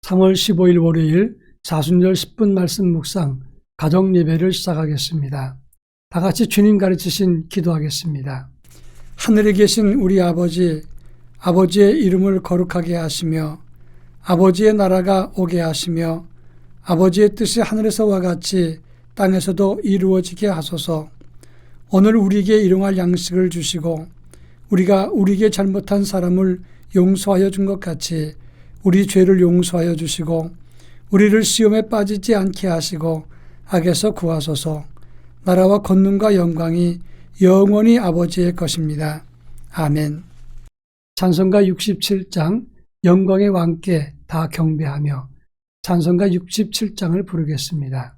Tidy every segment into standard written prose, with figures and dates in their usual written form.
3월 15일 월요일 사순절 10분 말씀 묵상 가정 예배를 시작하겠습니다. 다 같이 주님 가르치신 기도하겠습니다. 하늘에 계신 우리 아버지, 아버지의 이름을 거룩하게 하시며 아버지의 나라가 오게 하시며 아버지의 뜻이 하늘에서와 같이 땅에서도 이루어지게 하소서. 오늘 우리에게 일용할 양식을 주시고 우리가 우리에게 잘못한 사람을 용서하여 준 것 같이 우리 죄를 용서하여 주시고 우리를 시험에 빠지지 않게 하시고 악에서 구하소서. 나라와 권능과 영광이 영원히 아버지의 것입니다. 아멘. 찬송가 67장 영광의 왕께 다 경배하며 찬송가 67장을 부르겠습니다.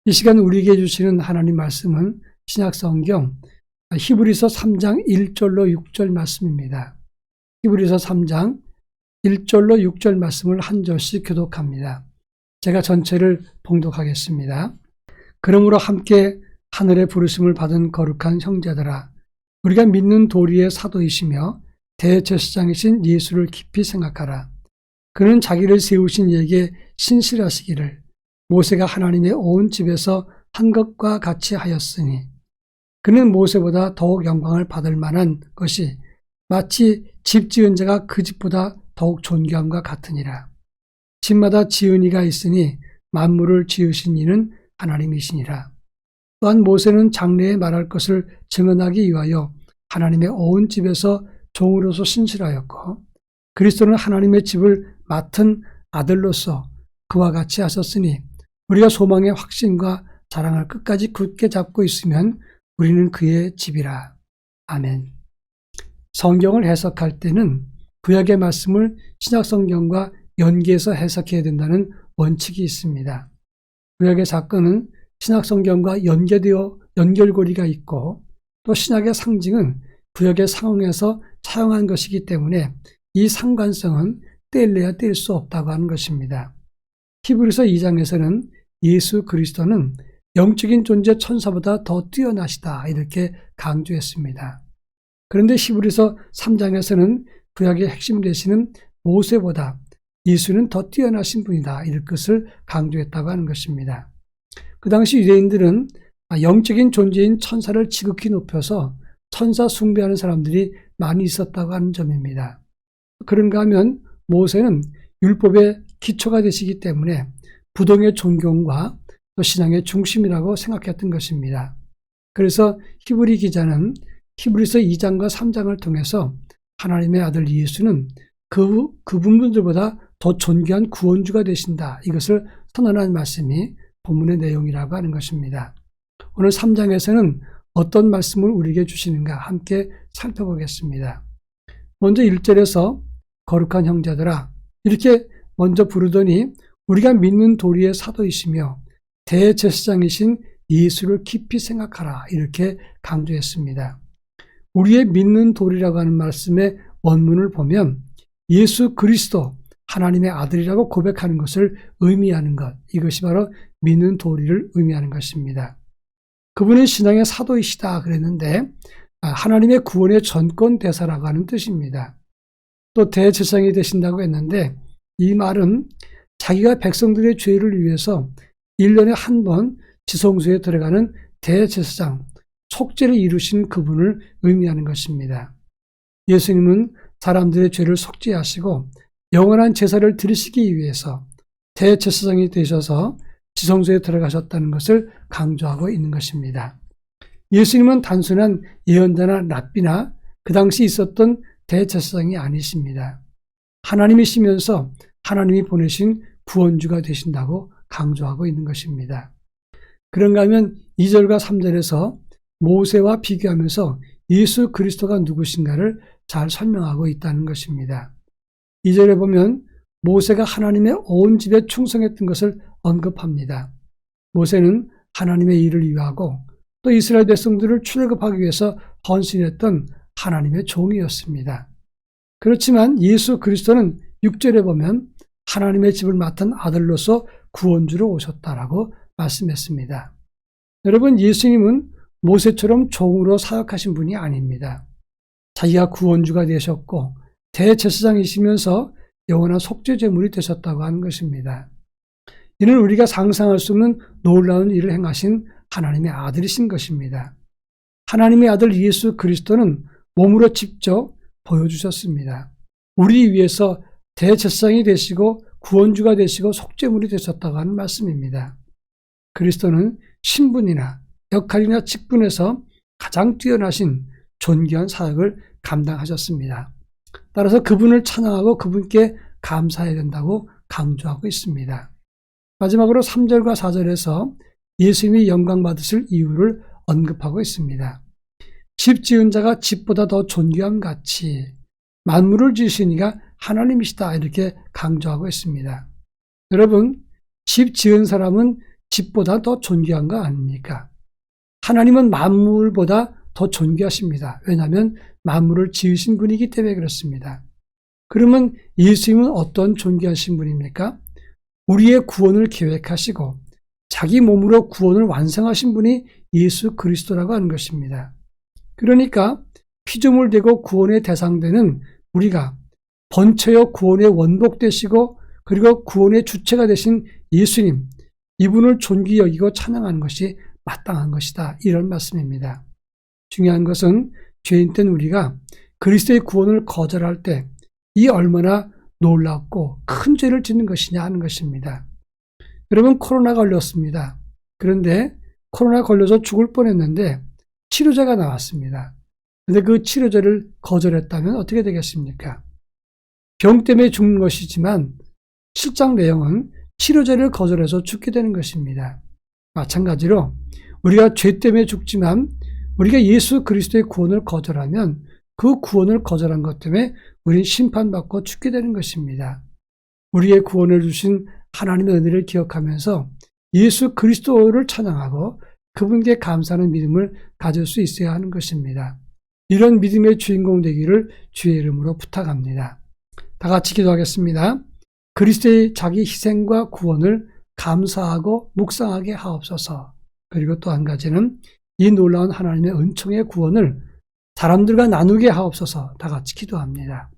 이 시간 우리에게 주시는 하나님 말씀은 신약성경 히브리서 3장 1절로 6절 말씀입니다. 히브리서 3장 1절로 6절 말씀을 한 절씩 교독합니다. 제가 전체를 봉독하겠습니다. 그러므로 함께 하늘의 부르심을 받은 거룩한 형제들아, 우리가 믿는 도리의 사도이시며 대제사장이신 예수를 깊이 생각하라. 그는 자기를 세우신 이에게 신실하시기를 모세가 하나님의 온 집에서 한 것과 같이 하였으니 그는 모세보다 더욱 영광을 받을 만한 것이 마치 집 지은 자가 그 집보다 더욱 존귀함과 같으니라. 집마다 지은 이가 있으니 만물을 지으신 이는 하나님이시니라. 또한 모세는 장래에 말할 것을 증언하기 위하여 하나님의 온 집에서 종으로서 신실하였고 그리스도는 하나님의 집을 맡은 아들로서 그와 같이 하셨으니 우리가 소망의 확신과 자랑을 끝까지 굳게 잡고 있으면 우리는 그의 집이라. 아멘. 성경을 해석할 때는 구약의 말씀을 신약성경과 연계해서 해석해야 된다는 원칙이 있습니다. 구약의 사건은 신약성경과 연결고리가 있고 또 신약의 상징은 구약의 상황에서 차용한 것이기 때문에 이 상관성은 떼려야 뗄 수 없다고 하는 것입니다. 히브리서 2장에서는 예수 그리스도는 영적인 존재 천사보다 더 뛰어나시다 이렇게 강조했습니다. 그런데 히브리서 3장에서는 구약의 핵심 되시는 모세보다 예수는 더 뛰어나신 분이다 이런 것을 강조했다고 하는 것입니다. 그 당시 유대인들은 영적인 존재인 천사를 지극히 높여서 천사 숭배하는 사람들이 많이 있었다고 하는 점입니다. 그런가 하면 모세는 율법의 기초가 되시기 때문에 부동의 존경과 또 신앙의 중심이라고 생각했던 것입니다. 그래서 히브리 기자는 히브리서 2장과 3장을 통해서 하나님의 아들 예수는 그분들보다 더 존귀한 구원주가 되신다. 이것을 선언한 말씀이 본문의 내용이라고 하는 것입니다. 오늘 3장에서는 어떤 말씀을 우리에게 주시는가 함께 살펴보겠습니다. 먼저 1절에서 거룩한 형제들아 이렇게 먼저 부르더니 우리가 믿는 도리의 사도이시며 대제사장이신 예수를 깊이 생각하라 이렇게 강조했습니다. 우리의 믿는 도리라고 하는 말씀의 원문을 보면 예수 그리스도 하나님의 아들이라고 고백하는 것을 의미하는 것, 이것이 바로 믿는 도리를 의미하는 것입니다. 그분은 신앙의 사도이시다 그랬는데 하나님의 구원의 전권 대사라고 하는 뜻입니다. 또 대제사장이 되신다고 했는데 이 말은 자기가 백성들의 죄를 위해서 1년에 한 번 지성소에 들어가는 대제사장, 속죄를 이루신 그분을 의미하는 것입니다. 예수님은 사람들의 죄를 속죄하시고 영원한 제사를 드리시기 위해서 대제사장이 되셔서 지성소에 들어가셨다는 것을 강조하고 있는 것입니다. 예수님은 단순한 예언자나 랍비나 그 당시 있었던 대제사장이 아니십니다. 하나님이시면서 하나님이 보내신 구원주가 되신다고 강조하고 있는 것입니다. 그런가 하면 2절과 3절에서 모세와 비교하면서 예수 그리스도가 누구신가를 잘 설명하고 있다는 것입니다. 2절에 보면 모세가 하나님의 온 집에 충성했던 것을 언급합니다. 모세는 하나님의 일을 위하고 또 이스라엘 백성들을 출애굽하기 위해서 헌신했던 하나님의 종이었습니다. 그렇지만 예수 그리스도는 6절에 보면 하나님의 집을 맡은 아들로서 구원주로 오셨다라고 말씀했습니다. 여러분, 예수님은 모세처럼 종으로 사역하신 분이 아닙니다. 자기가 구원주가 되셨고 대제사장이시면서 영원한 속죄제물이 되셨다고 하는 것입니다. 이는 우리가 상상할 수 없는 놀라운 일을 행하신 하나님의 아들이신 것입니다. 하나님의 아들 예수 그리스도는 몸으로 직접 보여주셨습니다. 우리 위해서 대제사장이 되시고 구원주가 되시고 속죄물이 되셨다고 하는 말씀입니다. 그리스도는 신분이나 역할이나 직분에서 가장 뛰어나신 존귀한 사역을 감당하셨습니다. 따라서 그분을 찬양하고 그분께 감사해야 된다고 강조하고 있습니다. 마지막으로 3절과 4절에서 예수님이 영광 받으실 이유를 언급하고 있습니다. 집 지은 자가 집보다 더 존귀함 같이 만물을 지으신 이가 하나님이시다 이렇게 강조하고 있습니다. 여러분, 집 지은 사람은 집보다 더 존귀한 거 아닙니까? 하나님은 만물보다 더 존귀하십니다. 왜냐하면 만물을 지으신 분이기 때문에 그렇습니다. 그러면 예수님은 어떤 존귀하신 분입니까? 우리의 구원을 계획하시고 자기 몸으로 구원을 완성하신 분이 예수 그리스도라고 하는 것입니다. 그러니까 피조물 되고 구원의 대상되는 우리가 번처여 구원의 원복 되시고 그리고 구원의 주체가 되신 예수님, 이분을 존귀 여기고 찬양하는 것이 마땅한 것이다. 이런 말씀입니다. 중요한 것은 죄인된 우리가 그리스도의 구원을 거절할 때 이 얼마나 놀랍고 큰 죄를 짓는 것이냐 하는 것입니다. 여러분, 코로나 걸렸습니다. 그런데 코로나 걸려서 죽을 뻔했는데 치료제가 나왔습니다. 그런데 그 치료제를 거절했다면 어떻게 되겠습니까? 병 때문에 죽는 것이지만 실장 내용은 치료제를 거절해서 죽게 되는 것입니다. 마찬가지로 우리가 죄 때문에 죽지만 우리가 예수 그리스도의 구원을 거절하면 그 구원을 거절한 것 때문에 우리는 심판받고 죽게 되는 것입니다. 우리의 구원을 주신 하나님의 은혜를 기억하면서 예수 그리스도를 찬양하고 그분께 감사하는 믿음을 가질 수 있어야 하는 것입니다. 이런 믿음의 주인공 되기를 주의 이름으로 부탁합니다. 다 같이 기도하겠습니다. 그리스도의 자기 희생과 구원을 감사하고 묵상하게 하옵소서. 그리고 또 한 가지는 이 놀라운 하나님의 은총의 구원을 사람들과 나누게 하옵소서. 다 같이 기도합니다.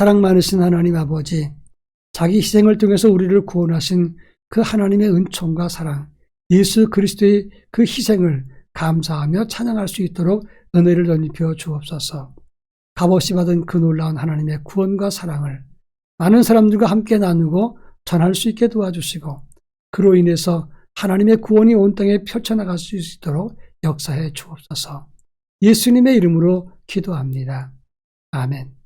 사랑 많으신 하나님 아버지, 자기 희생을 통해서 우리를 구원하신 그 하나님의 은총과 사랑, 예수 그리스도의 그 희생을 감사하며 찬양할 수 있도록 은혜를 덧입혀 주옵소서. 값없이 받은 그 놀라운 하나님의 구원과 사랑을 많은 사람들과 함께 나누고 전할 수 있게 도와주시고, 그로 인해서 하나님의 구원이 온 땅에 펼쳐나갈 수 있도록 역사해 주옵소서. 예수님의 이름으로 기도합니다. 아멘.